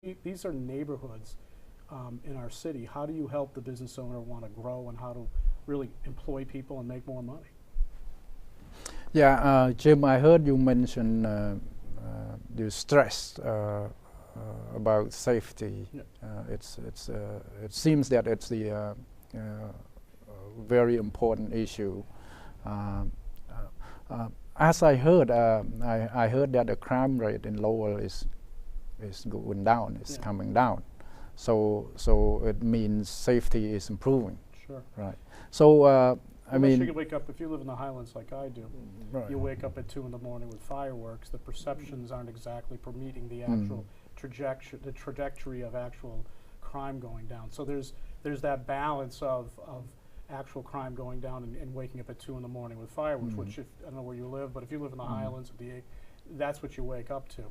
these are neighborhoods in our city. How do you help the business owner want to grow and how to really employ people and make more money? Yeah, Jim, I heard you mention the stress about safety. Yeah. It seems that it's the very important issue. As I heard, I heard that the crime rate in Lowell is going down, is coming down. So it means safety is improving. Sure. Right. So I mean, you wake up, if you live in the Highlands like I do, right. You wake up at 2 in the morning with fireworks. The perceptions aren't exactly meeting the actual trajectory of actual crime going down. So there's that balance of actual crime going down and waking up at 2 in the morning with fireworks. Which I don't know where you live, but if you live in the Highlands, that's what you wake up to.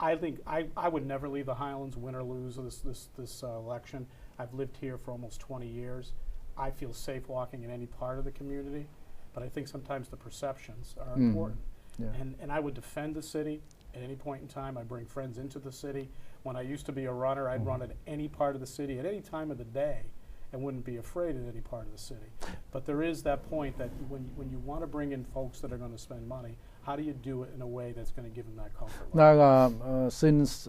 I think I would never leave the Highlands, win or lose this election. I've lived here for almost 20 years. I feel safe walking in any part of the community, but I think sometimes the perceptions are important. Yeah. And I would defend the city at any point in time. I bring friends into the city. When I used to be a runner, I'd run at any part of the city at any time of the day and wouldn't be afraid at any part of the city. But there is that point that when you want to bring in folks that are going to spend money, how do you do it in a way that's going to give them that comfort level? Now, since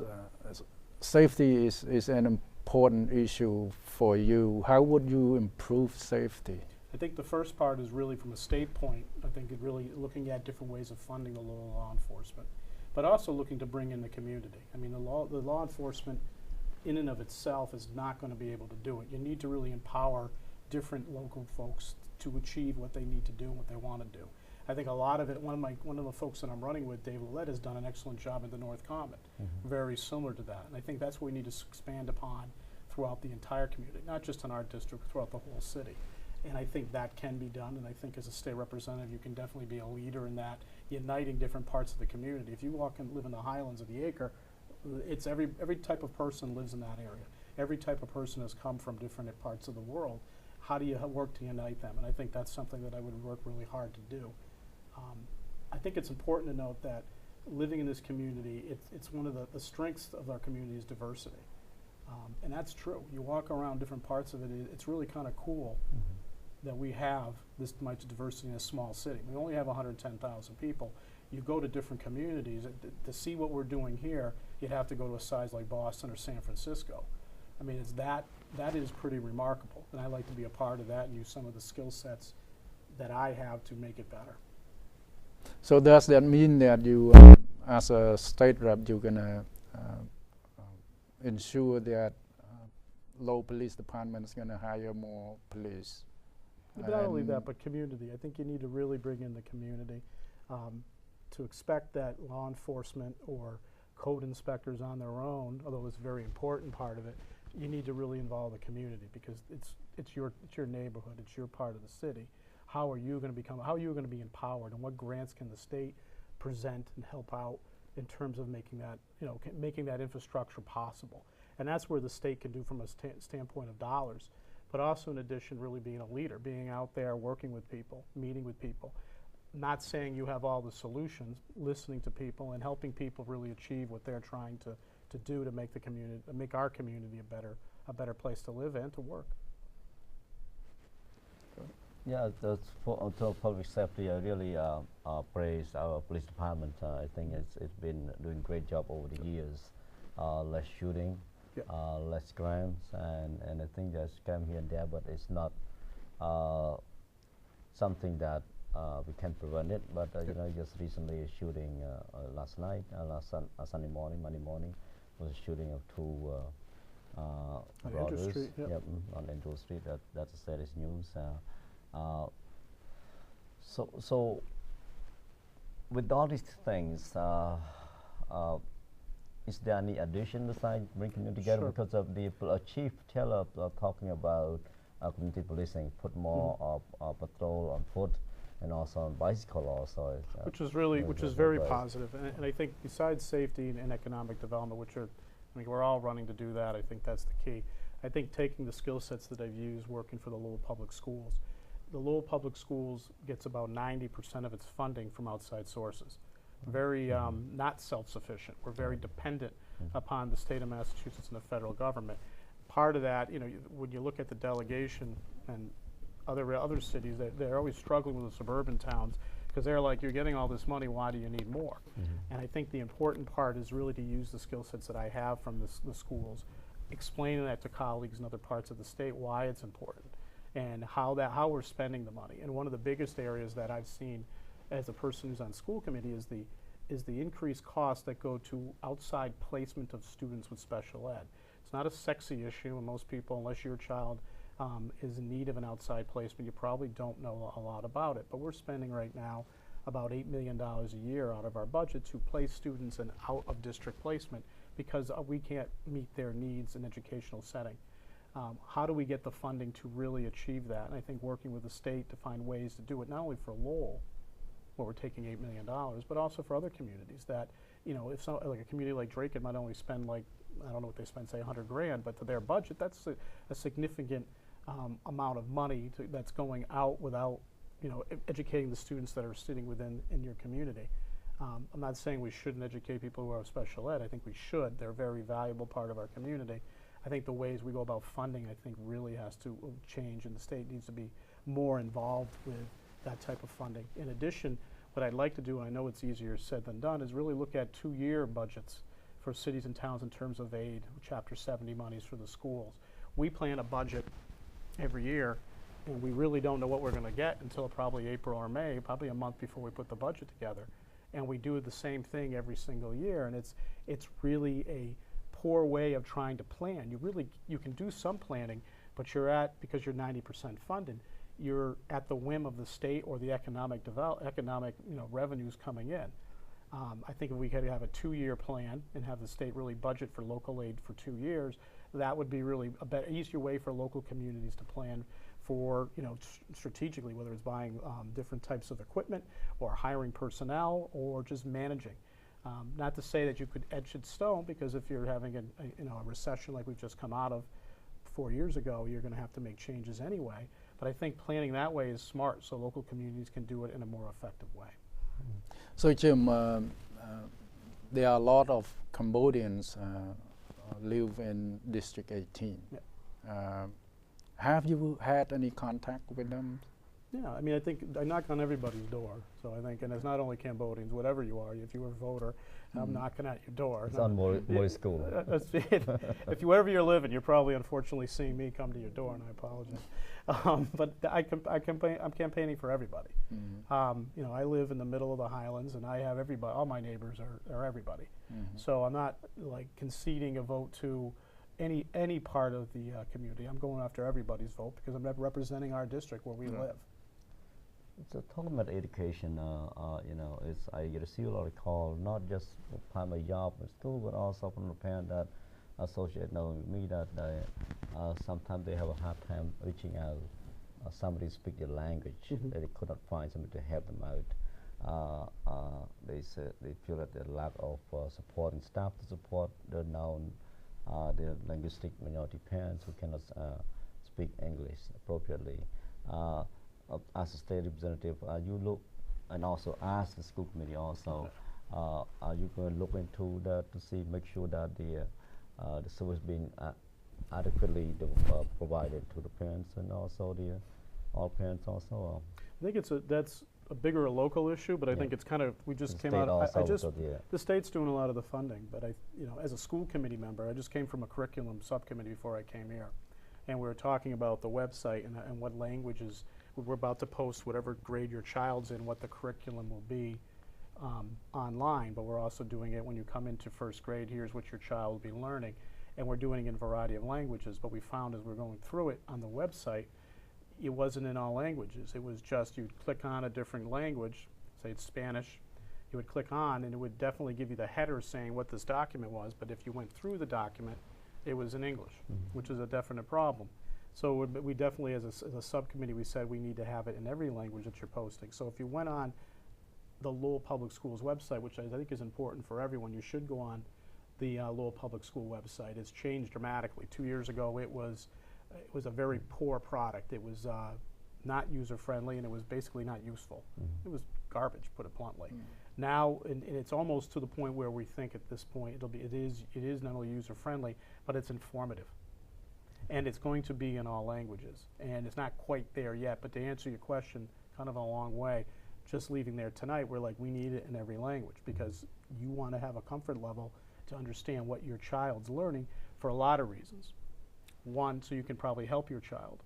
safety is an important issue for you, how would you improve safety? I think the first part is really from a state point. I think it really looking at different ways of funding the local law enforcement, but also looking to bring in the community. I mean, the law enforcement in and of itself is not going to be able to do it. You need to really empower different local folks to achieve what they need to do and what they want to do. I think a lot of it, one of the folks that I'm running with, Dave Willett, has done an excellent job in the North Common, very similar to that. And I think that's what we need to expand upon throughout the entire community, not just in our district, but throughout the whole city. And I think that can be done, and I think as a state representative, you can definitely be a leader in that, uniting different parts of the community. If you walk and live in the Highlands of the Acre, it's every type of person lives in that area. Every type of person has come from different parts of the world. How do you work to unite them? And I think that's something that I would work really hard to do. I think it's important to note that living in this community, it's one of the strengths of our community is diversity. And that's true. You walk around different parts of it, it's really kind of cool that we have this much diversity in a small city. We only have 110,000 people. You go to different communities, to see what we're doing here, you'd have to go to a size like Boston or San Francisco. I mean, that is pretty remarkable, and I like to be a part of that and use some of the skill sets that I have to make it better. So does that mean that you, as a state rep, you're gonna ensure that local police department is gonna hire more police? But not only that, but community. I think you need to really bring in the community. To expect that law enforcement or code inspectors on their own, although it's a very important part of it, you need to really involve the community because it's your neighborhood, it's your part of the city. How are you going to be empowered, and what grants can the state present and help out in terms of making that, making that infrastructure possible? And that's where the state can do from a standpoint of dollars, but also in addition, really being a leader, being out there, working with people, meeting with people, not saying you have all the solutions, listening to people and helping people really achieve what they're trying to do to make the community, make our community a better place to live and to work. Yeah, to public safety, I really praise our police department. I think it's been doing a great job over the years. Less shooting, less crimes, and I think there's crime here and there, but it's not something that we can prevent it. But just recently a shooting last night, Sunday morning, Monday morning, was a shooting of two brothers. Street, on Andrew Street. That's a serious news. So with all these things, is there any addition besides bringing them together? Sure. Because of the Chief Taylor talking about community policing, put more patrol on foot and also on bicycle also. Which is very positive. And I think besides safety and economic development, we're all running to do that. I think that's the key. I think taking the skill sets that I've used working for the Lowell Public Schools. The Lowell Public Schools gets about 90% of its funding from outside sources. Very not self-sufficient. We're very dependent upon the state of Massachusetts and the federal government. Part of that, you know, when you look at the delegation and other cities, they're always struggling with the suburban towns because they're like, you're getting all this money, why do you need more? And I think the important part is really to use the skill sets that I have from the schools, explaining that to colleagues in other parts of the state why it's important and how we're spending the money. And one of the biggest areas that I've seen as a person who's on school committee is the increased costs that go to outside placement of students with special ed. It's not a sexy issue, and most people, unless your child is in need of an outside placement, you probably don't know a lot about it. But we're spending right now about $8 million a year out of our budget to place students in out-of-district placement because we can't meet their needs in educational setting. How do we get the funding to really achieve that? And I think working with the state to find ways to do it, not only for Lowell, where we're taking $8 million, but also for other communities that, you know, if like a community like Drake, it might only spend like, I don't know what they spend, say 100 grand, but to their budget, that's a significant amount of money that's going out without, you know, educating the students that are sitting in your community. I'm not saying we shouldn't educate people who are special ed. I think we should. They're a very valuable part of our community. I think the ways we go about funding, I think, really has to change, and the state needs to be more involved with that type of funding. In addition, what I'd like to do, and I know it's easier said than done, is really look at 2-year budgets for cities and towns in terms of aid, Chapter 70 monies for the schools. We plan a budget every year, and we really don't know what we're going to get until probably April or May, probably a month before we put the budget together. And we do the same thing every single year, and it's really a poor way of trying to plan. You can do some planning, but because you're 90% funded, you're at the whim of the state or the economic revenues coming in. I think if we could have a 2-year plan and have the state really budget for local aid for 2 years, that would be really a easier way for local communities to plan for, you know, strategically, whether it's buying different types of equipment or hiring personnel or just managing. Not to say that you could etch in stone, because if you're having a recession like we've just come out of 4 years ago, you're going to have to make changes anyway. But I think planning that way is smart, so local communities can do it in a more effective way. So Jim, there are a lot of Cambodians live in District 18. Yeah. Have you had any contact with them? Yeah, I mean, I think I knock on everybody's door. So I think, and it's not only Cambodians, whatever you are, if you're a voter, I'm knocking at your door. It's on Moy School. If wherever you're living, you're probably unfortunately seeing me come to your door, and I apologize. But I'm campaigning for everybody. You know, I live in the middle of the Highlands, and I have everybody. All my neighbors are everybody. So I'm not like conceding a vote to any part of the community. I'm going after everybody's vote because I'm representing our district where we live. It's a talking about education. You know, I receive a lot of calls, not just for primary job in school, but also from the parents that associate with me that sometimes they have a hard time reaching out. Somebody speak their language, that they could not find somebody to help them out. They feel that the lack of support and staff to support the linguistic minority parents who cannot speak English appropriately. As a state representative, you look and also ask the school committee also, are you going to look into that to make sure that the service being adequately provided to the parents and also all parents also? I think that's a bigger local issue, but I think it's kind of, we just came out, the state's doing a lot of the funding, but you know, as a school committee member, I just came from a curriculum subcommittee before I came here, and we were talking about the website and what languages. We're about to post whatever grade your child's in, what the curriculum will be online, but we're also doing it when you come into first grade, here's what your child will be learning, and we're doing it in a variety of languages. But we found as we're going through it on the website, it wasn't in all languages. It was just you'd click on a different language, say it's Spanish, you would click on and it would definitely give you the header saying what this document was, but if you went through the document, it was in English, which is a definite problem. So we definitely, as a subcommittee, we said we need to have it in every language that you're posting. So if you went on the Lowell Public Schools website, which I think is important for everyone, you should go on the Lowell Public School website. It's changed dramatically. 2 years ago, it was a very poor product. It was not user-friendly, and it was basically not useful. It was garbage, put it bluntly. Now, and it's almost to the point where we think at this point it is not only user friendly, but it's informative. And it's going to be in all languages. And it's not quite there yet, but to answer your question kind of a long way, just leaving there tonight, we're like, we need it in every language because you want to have a comfort level to understand what your child's learning for a lot of reasons. One, so you can probably help your child.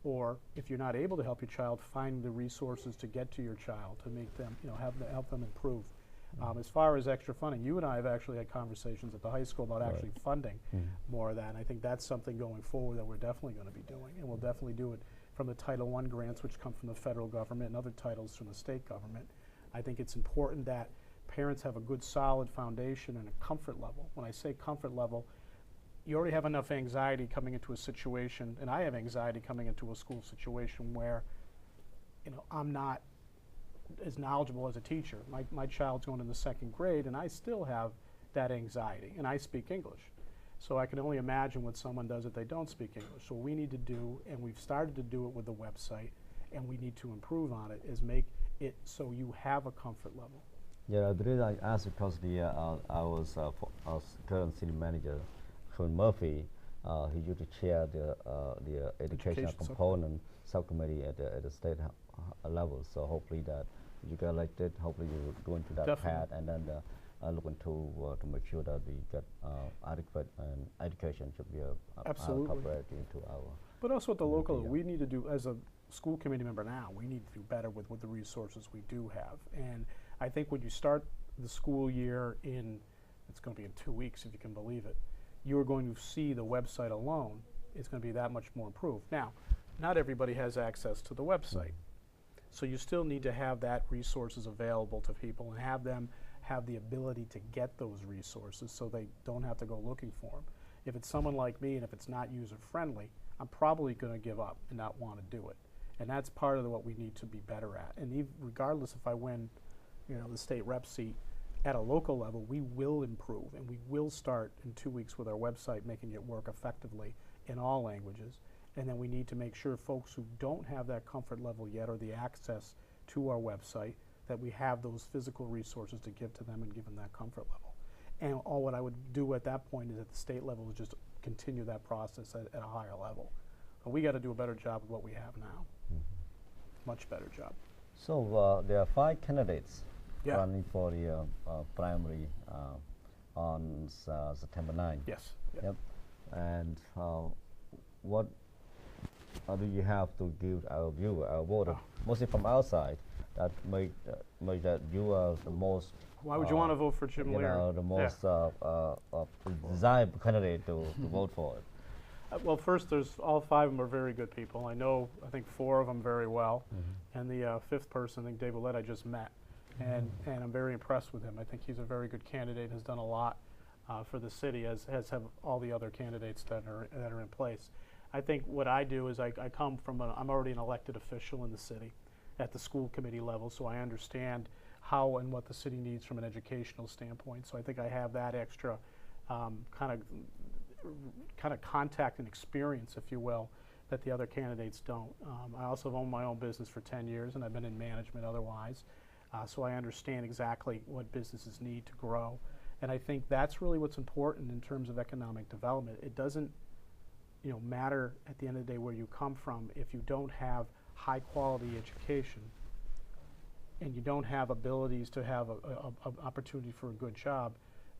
Or if you're not able to help your child, find the resources to get to your child to make them, help them improve. As far as extra funding, you and I have actually had conversations at the high school about actually funding more of that. And I think that's something going forward that we're definitely going to be doing. And we'll definitely do it from the Title I grants, which come from the federal government, and other titles from the state government. I think it's important that parents have a good, solid foundation and a comfort level. When I say comfort level, you already have enough anxiety coming into a situation, and I have anxiety coming into a school situation where, I'm not as knowledgeable as a teacher. My child's going in the 2nd grade, and I still have that anxiety, and I speak English. So I can only imagine what someone does if they don't speak English. So what we need to do, and we've started to do it with the website, and we need to improve on it, is make it so you have a comfort level. Yeah, the reason I asked because I was current city manager, Sean Murphy. He used to chair the educational component subcommittee at the state level. So hopefully that you get elected, hopefully you go into that path and then looking to make sure that we get adequate and education should be incorporated into our. But also at the local, we need to do, as a school committee member now, we need to do better with the resources we do have. And I think when you start the school year it's going to be in 2 weeks if you can believe it, you are going to see the website alone, it's going to be that much more improved. Now, not everybody has access to the website. So you still need to have that resources available to people and have them have the ability to get those resources so they don't have to go looking for them. If it's someone like me and if it's not user-friendly, I'm probably going to give up and not want to do it. And that's part of what we need to be better at. And regardless if I win, the state rep seat, at a local level, we will improve, and we will start in 2 weeks with our website, making it work effectively in all languages. And then we need to make sure folks who don't have that comfort level yet or the access to our website, that we have those physical resources to give to them and give them that comfort level. And all what I would do at that point is at the state level is just continue that process at a higher level. But we got to do a better job of what we have now. Much better job. So there are 5 candidates running for the primary on September 9th. Yes. Yep. And what do you have to give our viewer, our voter, mostly from outside, that make that you are the most. Why would you want to vote for Jim Leary? The most desired candidate to vote for it. Well, first, all 5 of them are very good people. I think 4 of them very well, and the 5th person, I think Dave Willett, I just met, and I'm very impressed with him. I think he's a very good candidate, has done a lot for the city, as have all the other candidates that are in place. I think what I do is I come from I'm already an elected official in the city at the school committee level, so I understand how and what the city needs from an educational standpoint. So I think I have that extra kind of contact and experience, if you will, that the other candidates don't. I also have owned my own business for 10 years, and I've been in management otherwise, so I understand exactly what businesses need to grow. And I think that's really what's important in terms of economic development. It doesn't matter at the end of the day where you come from if you don't have high quality education and you don't have abilities to have an opportunity for a good job.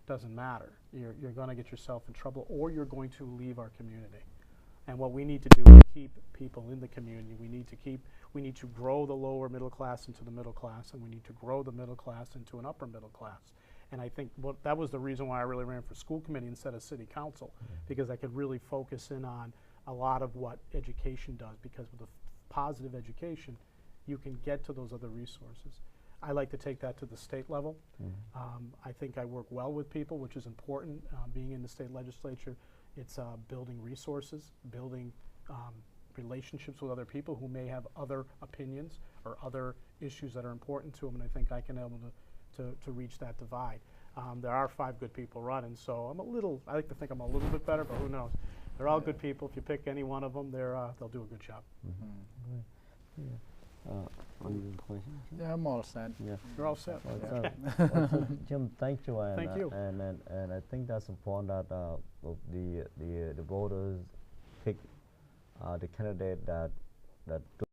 Doesn't matter. You're going to get yourself in trouble, or you're going to leave our community. And what we need to do is keep people in the community. We need to grow the lower middle class into the middle class, and we need to grow the middle class into an upper middle class. And I think that was the reason why I really ran for school committee instead of city council, because I could really focus in on a lot of what education does, because with a positive education, you can get to those other resources. I like to take that to the state level. I think I work well with people, which is important. Being in the state legislature, it's building resources, building relationships with other people who may have other opinions or other issues that are important to them, and I think I can be able to reach that divide. There are 5 good people running, so I like to think I'm a little bit better, but who knows? They're all good people. If you pick any one of them, they'll do a good job. On question? Yeah, I'm all set. Yeah. You're all set. So, Jim, thank you, and Thank you. And I think that's important that the voters pick the candidate that